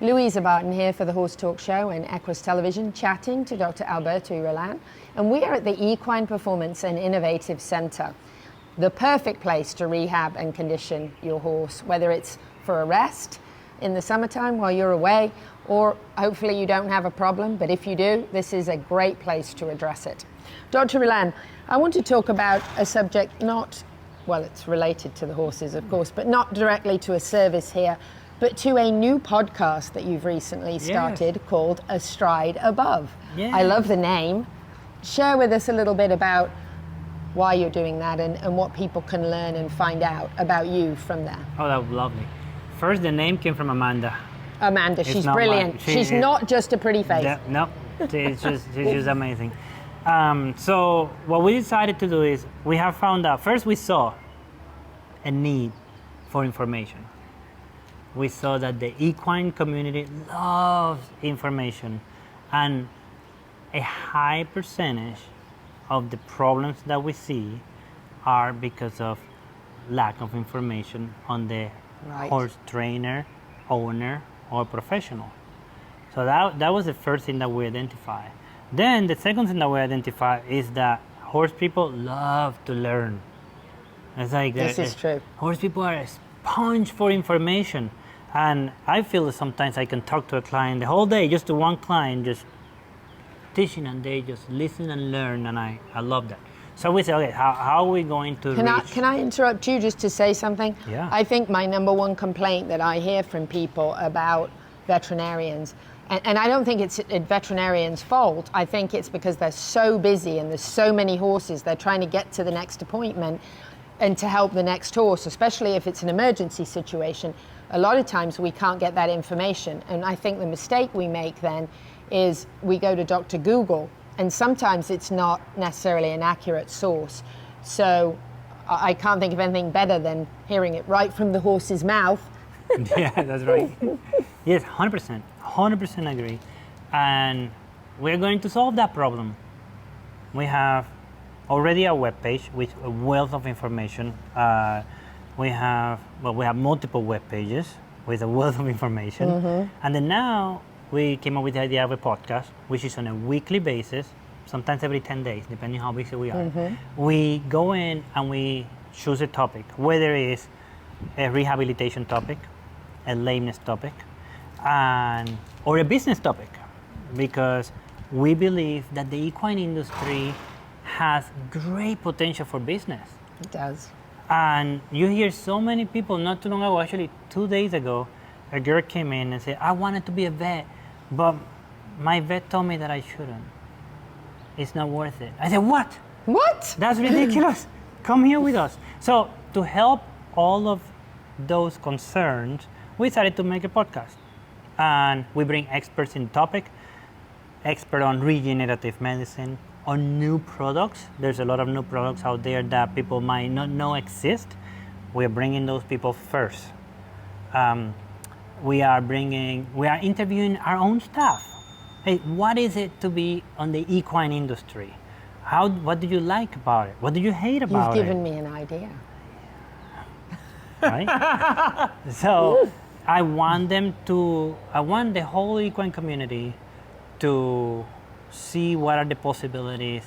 Louisa Barton here for the Horse Talk Show and Equus Television, chatting to Dr. Alberto Rullan. And we are at the Equine Performance and Innovative Center, the perfect place to rehab and condition your horse, whether it's for a rest in the summertime while you're away, or hopefully you don't have a problem, but if you do, this is a great place to address it. Dr. Rullan, I want to talk about a subject it's related to the horses, of course, but not directly to a service here, but to a new podcast that you've recently started called A Stride Above. Yes. I love the name. Share with us a little bit about why you're doing that and what people can learn and find out about you from there. Oh, that was lovely. First, the name came from Amanda. Amanda, she's brilliant. She's not just a pretty face. No, she's just amazing. So what we decided to do is we have found out, first we saw a need for information. We saw that the equine community loves information, and a high percentage of the problems that we see are because of lack of information on the horse trainer, owner, or professional. So that was the first thing that we identified. Then the second thing that we identified is that horse people love to learn. It's like this is true. Horse people are a sponge for information. And I feel that sometimes I can talk to a client the whole day, just to one client, just teaching, and they just listen and learn, and I love that. So we say, okay, how are we going to Can I interrupt you just to say something? Yeah. I think my number one complaint that I hear from people about veterinarians, and I don't think it's a veterinarian's fault, I think it's because they're so busy and there's so many horses, they're trying to get to the next appointment and to help the next horse, especially if it's an emergency situation. A lot of times we can't get that information, and I think the mistake we make then is we go to Dr. Google, and sometimes it's not necessarily an accurate source. So I can't think of anything better than hearing it right from the horse's mouth. Yeah, that's right. Yes, 100% agree. And we're going to solve that problem. We have already a webpage with a wealth of information. We have multiple web pages with a wealth of information. Mm-hmm. And then now we came up with the idea of a podcast, which is on a weekly basis, sometimes every 10 days, depending how busy we are. Mm-hmm. We go in and we choose a topic, whether it's a rehabilitation topic, a lameness topic, or a business topic, because we believe that the equine industry has great potential for business. It does. And you hear so many people, not too long ago, actually 2 days ago, a girl came in and said, I wanted to be a vet, but my vet told me that I shouldn't. It's not worth it. I said, what? What? That's ridiculous. Come here with us. So to help all of those concerns, we decided to make a podcast. And we bring experts in the topic, expert on regenerative medicine, on new products. There's a lot of new products out there that people might not know exist. We're bringing those people first. We are interviewing our own staff. Hey, what is it to be on the equine industry? What do you like about it? What do you hate about it? You've given me an idea. Right? So I want the whole equine community to see what are the possibilities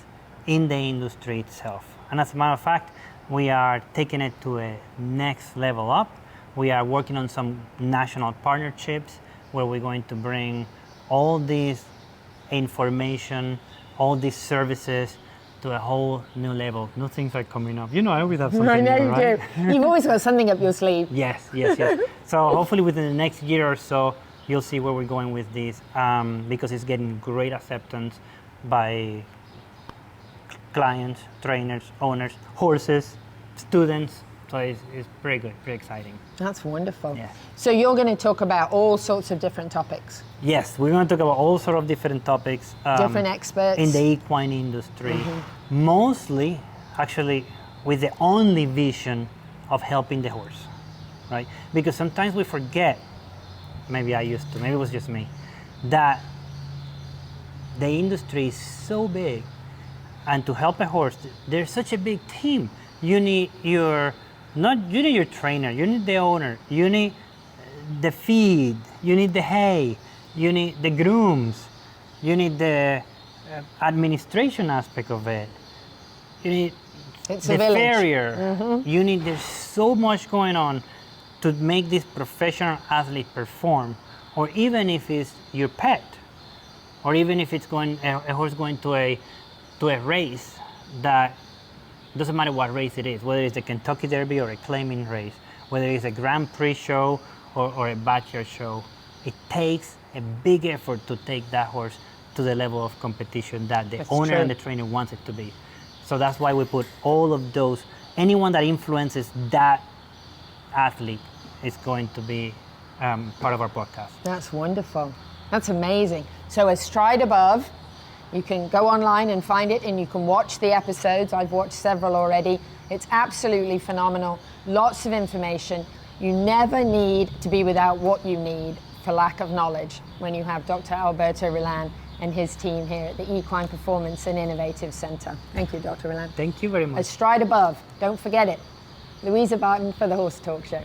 in the industry itself. And as a matter of fact, we are taking it to a next level up. We are working on some national partnerships where we're going to bring all this information, all these services to a whole new level. New things are coming up. You know, I always have something I know new, you right? do. You've always got something up your sleeve. Yes. So hopefully within the next year or so, you'll see where we're going with this, because it's getting great acceptance by clients, trainers, owners, horses, students. So it's pretty good, pretty exciting. That's wonderful. Yes. So you're going to talk about all sorts of different topics. Yes, we're going to talk about all sorts of different topics. Different experts. In the equine industry. Mm-hmm. Mostly, actually, with the only vision of helping the horse, right? Because sometimes we forget, maybe I used to, maybe it was just me, that the industry is so big, and to help a horse, there's such a big team. You need your trainer, you need the owner, you need the feed, You need the hay, you need the grooms, you need the administration aspect of it. You need It's the a village. farrier. You need, there's so much going on to make this professional athlete perform, or even if it's your pet, or even if it's going a horse going to a race that doesn't matter what race it is, whether it's a Kentucky Derby or a claiming race, whether it's a Grand Prix show or a backyard show. It takes a big effort to take that horse to the level of competition that the That's owner true. and the trainer wants it to be. So that's why we put all of those, anyone that influences that athlete is going to be part of our podcast. That's wonderful. That's amazing. So A Stride Above, you can go online and find it, and you can watch the episodes. I've watched several already. It's absolutely phenomenal. Lots of information. You never need to be without what you need for lack of knowledge when you have Dr. Alberto Rullan and his team here at the Equine Performance and Innovative Center. Thank you, Dr. Rullan. Thank you very A much. Stride Above, don't forget it. Louisa Barton for the Horse Talk Show.